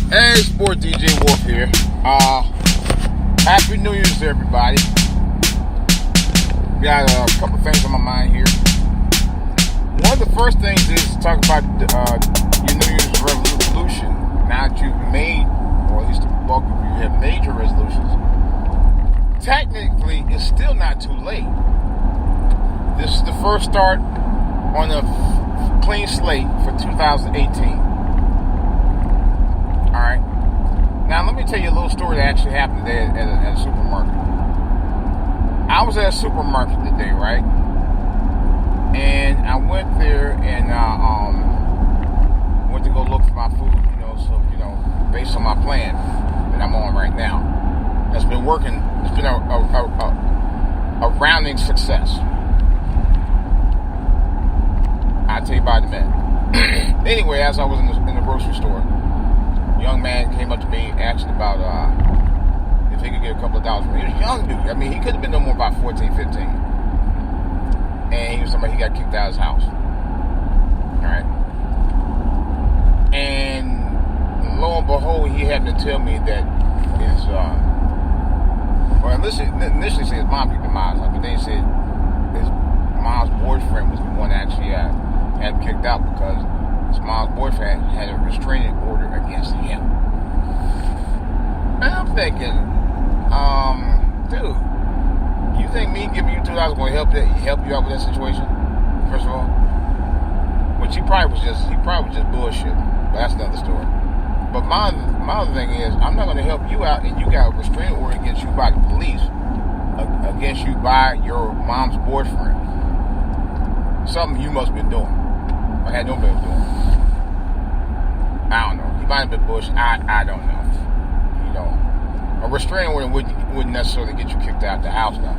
Hey, Sport DJ Wolf here. Happy New Year's to everybody. Got a couple things on my mind here. One of the first things is to talk about your New Year's resolution. Now that you've made, or at least the bulk of you have made your resolutions, technically it's still not too late. This is the first start on a clean slate for 2018. Alright. Now let me tell you a little story that actually happened today at a supermarket. I was at a supermarket today, right? And I went there and went to go look for my food, based on my plan that I'm on right now. That's been working. It's been a rounding success. I'll tell you about it in a minute. Anyway, as I was in the grocery store, a young man came up to me asking about if he could get a couple of dollars from me. He was a young dude. I mean, he could have been no more about 14, 15. And he was talking about he got kicked out of his house. Alright. And lo and behold, he happened to tell me that his, initially said his mom kicked him out, but then he said his mom's boyfriend was the one that actually had him kicked out because his mom's boyfriend had a restraining order against him. And I'm thinking, dude, you think me giving you $2 will help you out with that situation? First of all, which he probably was just bullshitting. But that's another story. But my other thing is, I'm not going to help you out, and you got a restraining order against you by the police, against you by your mom's boyfriend. Something you must have been doing, or had no business doing. I don't know. He might have been bullshit. I don't know. A restraining order wouldn't necessarily get you kicked out the house now,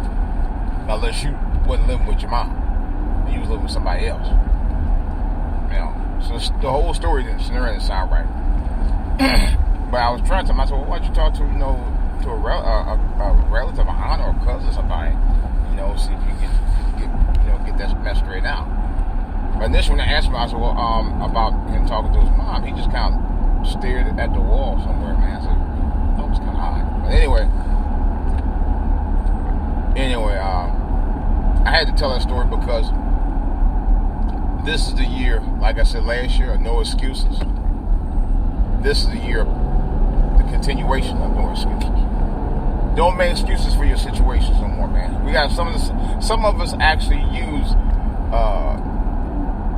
unless you wasn't living with your mom and you was living with somebody else. So the whole story didn't sound right. But I was trying to tell myself, well, why don't you talk to a relative, a aunt or a cousin or somebody, see if you can get that mess straight out. But initially when I asked him, I said, well, about him talking to his mom, he just kind of stared at the wall somewhere, man. I said, that was kind of odd. But anyway, I had to tell that story because this is the year, like I said last year, of no excuses. This is the year of the continuation of no excuses. Don't make excuses for your situations no more, man. We got some of us actually use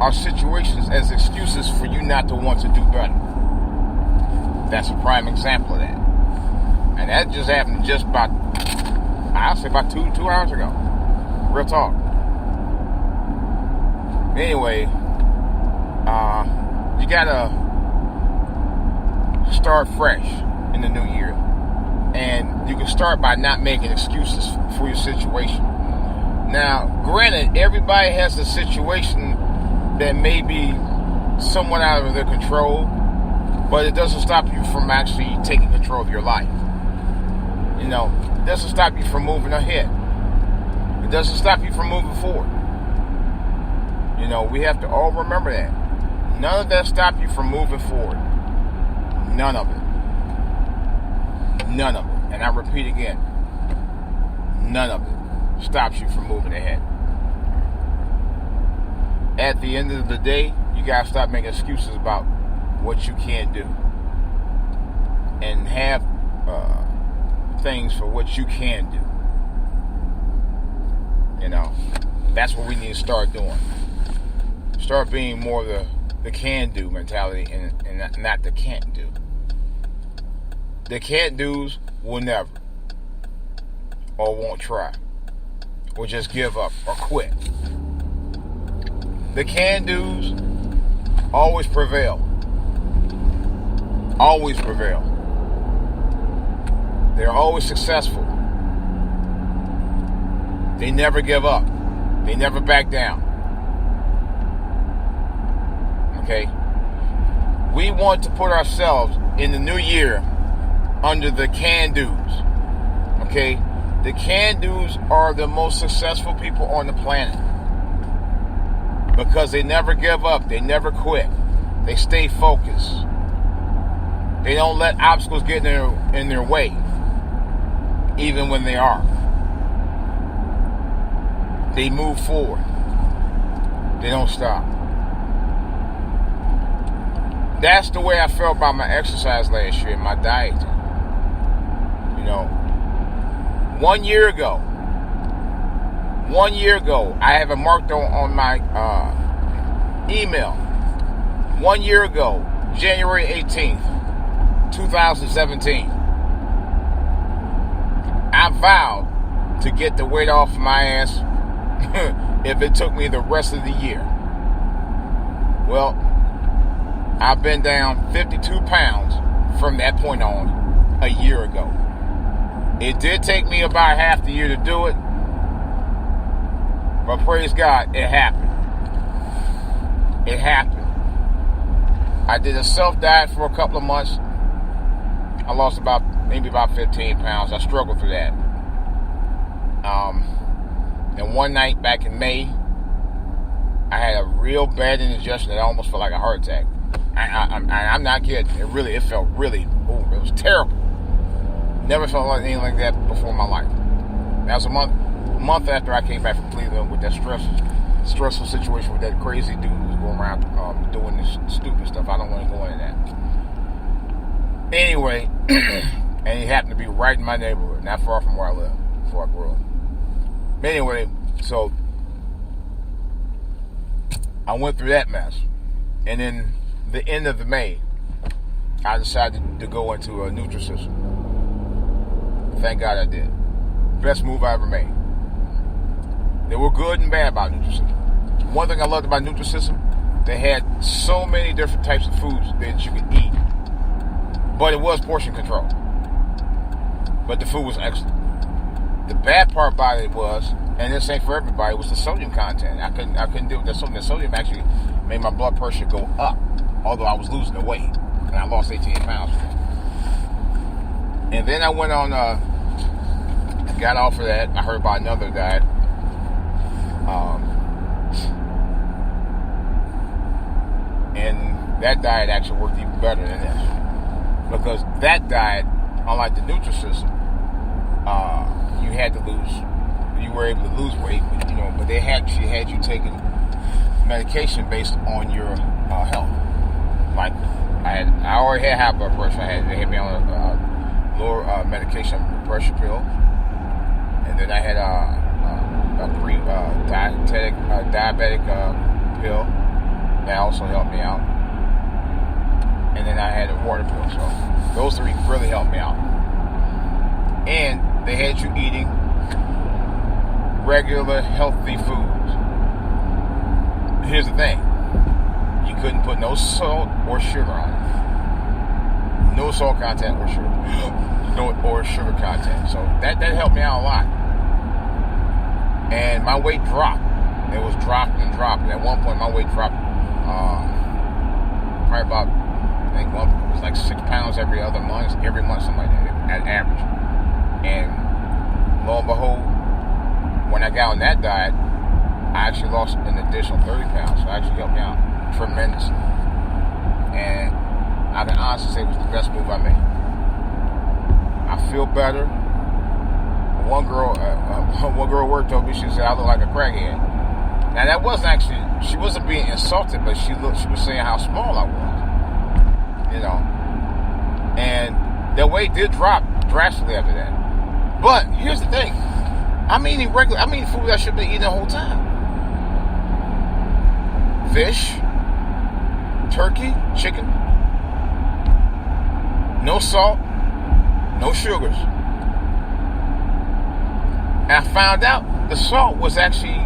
our situations as excuses for you not to want to do better. That's a prime example of that. And that just happened just about 2 hours ago. Real talk. Anyway, you gotta start fresh in the new year. And you can start by not making excuses for your situation. Now, granted, everybody has a situation that may be somewhat out of their control, but it doesn't stop you from actually taking control of your life. It doesn't stop you from moving ahead. It doesn't stop you from moving forward. We have to all remember that. None of that stops you from moving forward. None of it. None of it. And I repeat again, none of it stops you from moving ahead. At the end of the day, you gotta stop making excuses about what you can't do. And have things for what you can do. That's what we need to start doing. Start being more of the can-do mentality and not the can't-do. The can't-dos will never, or won't try, or just give up or quit. The can-dos always prevail. Always prevail. They're always successful. They never give up. They never back down. Okay? We want to put ourselves in the new year under the can-dos. Okay? The can-dos are the most successful people on the planet. Because they never give up. They never quit. They stay focused. They don't let obstacles get in their way, even when they are. They move forward. They don't stop. That's the way I felt about my exercise last year and my diet. 1 year ago, I have it marked on my email. 1 year ago, January 18th, 2017, I vowed to get the weight off my ass if it took me the rest of the year. Well, I've been down 52 pounds from that point on a year ago. It did take me about half the year to do it, but praise God, it happened. It happened. I did a self-diet for a couple of months. I lost maybe about 15 pounds. I struggled through that. And one night back in May, I had a real bad indigestion that I almost felt like a heart attack. I'm not kidding. It felt really, it was terrible. Never felt like anything like that before in my life. That was a month after I came back from Cleveland with that stressful situation with that crazy dude who was going around doing this stupid stuff. I don't want to go into that. Anyway, and he happened to be right in my neighborhood, not far from where I live, before I grew up. Anyway, so I went through that mess. And then the end of May, I decided to go into a Nutrisystem. Thank God I did. Best move I ever made. There were good and bad about Nutrisystem. One thing I loved about Nutrisystem, they had so many different types of foods that you could eat. But it was portion control. But the food was excellent. The bad part about it was, and this ain't for everybody, was the sodium content. I couldn't deal with that sodium. The sodium actually made my blood pressure go up, although I was losing the weight. And I lost 18 pounds. And then I went on, got off of that. I heard about another diet. And that diet actually worked even better than this. Because that diet, unlike the Nutrisystem, you were able to lose weight, but they actually had you taking medication based on your health. Like, I already had high blood pressure. They had me on a lower medication pressure pill. And then I had a diabetic pill that also helped me out. And then I had a water pill. So those three really helped me out. And they had you eating regular healthy foods. Here's the thing. You couldn't put no salt or sugar on it. No salt content or sugar. Or sugar content. So that helped me out a lot. And my weight dropped. It was dropping and dropping. At one point, my weight dropped probably about, I think it was like 6 pounds every month, something like that, at average. And lo and behold, when I got on that diet, I actually lost an additional 30 pounds. So it actually helped me out tremendously. And I can honestly say it was the best move I made. I feel better. One girl at work told me, she said I look like a crackhead. Now that wasn't actually, she wasn't being insulted, but she was saying how small I was. And the weight did drop drastically after that. But here's the thing. I'm eating food I should be eating the whole time. Fish, turkey, chicken. No salt, no sugars. And I found out the salt was actually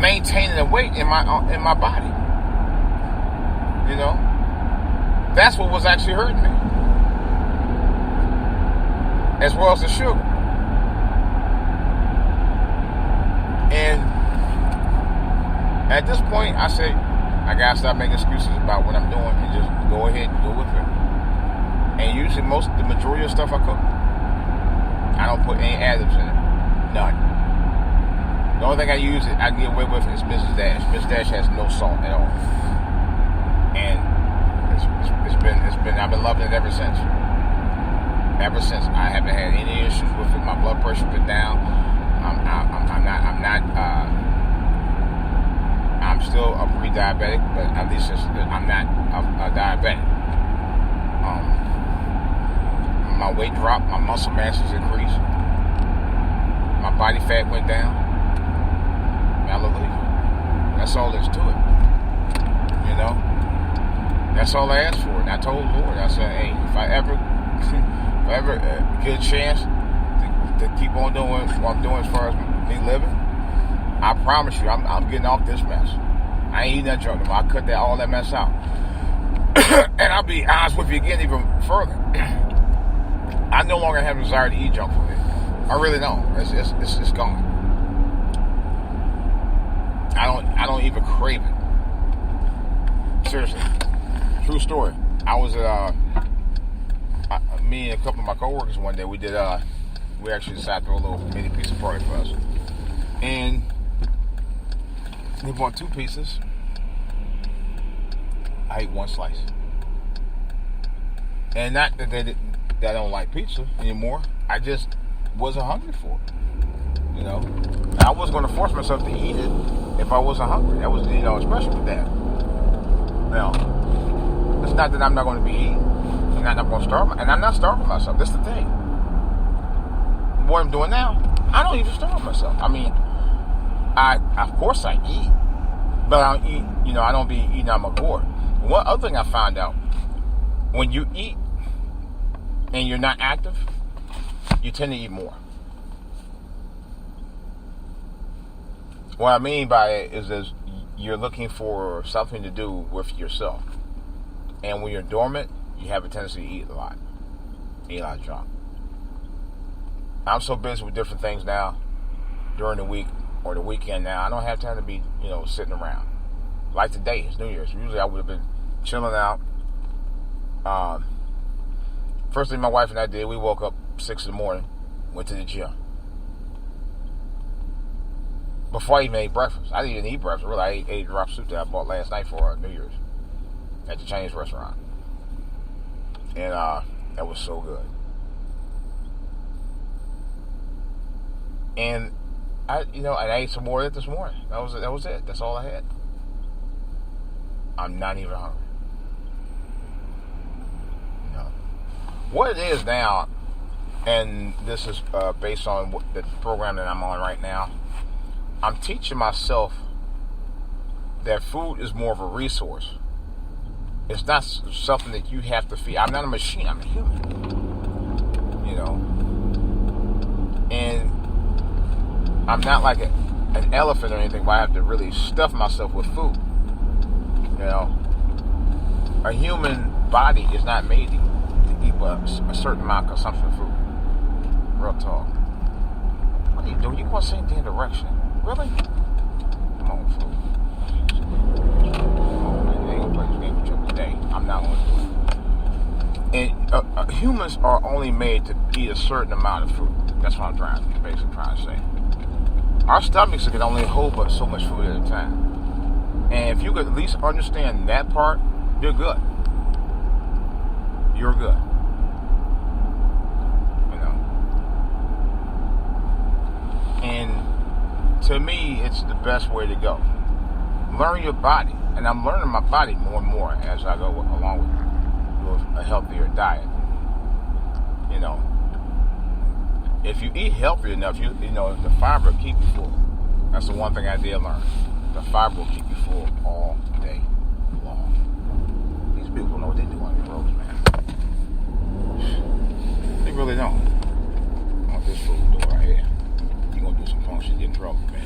maintaining the weight in my body. That's what was actually hurting me, as well as the sugar. And at this point, I say I gotta stop making excuses about what I'm doing and just go ahead and go with it. And usually, the majority of stuff I cook, I don't put any additives in it. None. The only thing I get away with is Mrs. Dash. Mrs. Dash has no salt at all. And it's been I've been loving it ever since. Ever since. I haven't had any issues with it. My blood pressure's been down. I'm still a pre-diabetic, but at least I'm not a diabetic. My weight dropped, my muscle mass has increased, my body fat went down. Hallelujah. That's all there's to it. That's all I asked for. And I told the Lord, I said, hey, if I ever get a chance to keep on doing what I'm doing as far as me living, I promise you, I'm getting off this mess. I ain't eating that junk anymore. I cut all that mess out. And I'll be honest with you again, even further. I no longer have a desire to eat junk food. I really don't. It's gone. I don't even crave it. Seriously. True story. I was at me and a couple of my coworkers one day. We actually decided to throw a little mini pizza party for us, and we bought 2 pieces. I ate 1 slice, and not that I don't like pizza anymore. I just wasn't hungry for it. I wasn't going to force myself to eat it if I wasn't hungry. That was especially with that. Now, it's not that I'm not going to be eating. I'm not going to starve, and I'm not starving myself. That's the thing. What I'm doing now, I don't even starve myself. I mean, of course I eat, but I don't eat. I don't be eating out my board. One other thing I found out: when you eat and you're not active, you tend to eat more. What I mean by it is you're looking for something to do with yourself. And when you're dormant, you have a tendency to eat a lot of junk. I'm so busy with different things now during the week or the weekend now. I don't have time to be, sitting around. Like today, it's New Year's. Usually I would have been chilling out. First thing my wife and I did, we woke up 6 in the morning, went to the gym. Before I even ate breakfast. I didn't even eat breakfast. Really, I ate drop soup that I bought last night for New Year's at the Chinese restaurant. And that was so good. And I ate some more of it this morning. That was it. That's all I had. I'm not even hungry. What it is now, and this is based on the program that I'm on right now, I'm teaching myself that food is more of a resource. It's not something that you have to feed. I'm not a machine. I'm a human. And I'm not like an elephant or anything where I have to really stuff myself with food. A human body is not made to eat a certain amount of consumption of food. Real talk. What are you doing? You're going the same damn direction. Really? Come on, fool. I ain't gonna play this game with you today. I'm not gonna do it. And humans are only made to eat a certain amount of food. That's what I'm basically trying to say. Our stomachs can only hold but so much food at a time. And if you could at least understand that part, you're good. You're good. And to me, it's the best way to go. Learn your body. And I'm learning my body more and more as I go along with a healthier diet. If you eat healthy enough, the fiber will keep you full. That's the one thing I did learn. The fiber will keep you full all day long. These people don't know what they do on these roads, man. They really don't. I want this food door right here. You're going to do some function, get in trouble, man.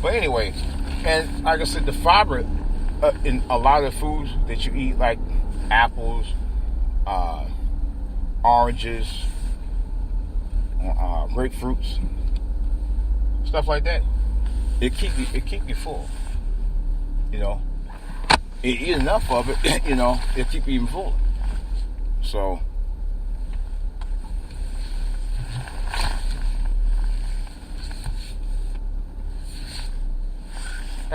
But anyway, and like I said, the fiber in a lot of the foods that you eat, like apples, oranges, grapefruits, stuff like that, it keep you full. You eat enough of it, it'll keep you even fuller. So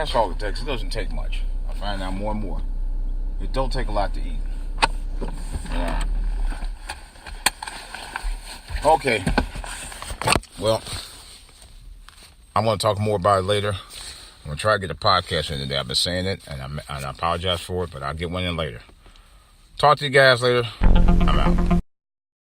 That's all it takes. It doesn't take much. I find out more and more. It don't take a lot to eat. Yeah. Okay. Well, I'm going to talk more about it later. I'm going to try to get a podcast in today. I've been saying it, and I apologize for it, but I'll get one in later. Talk to you guys later. I'm out.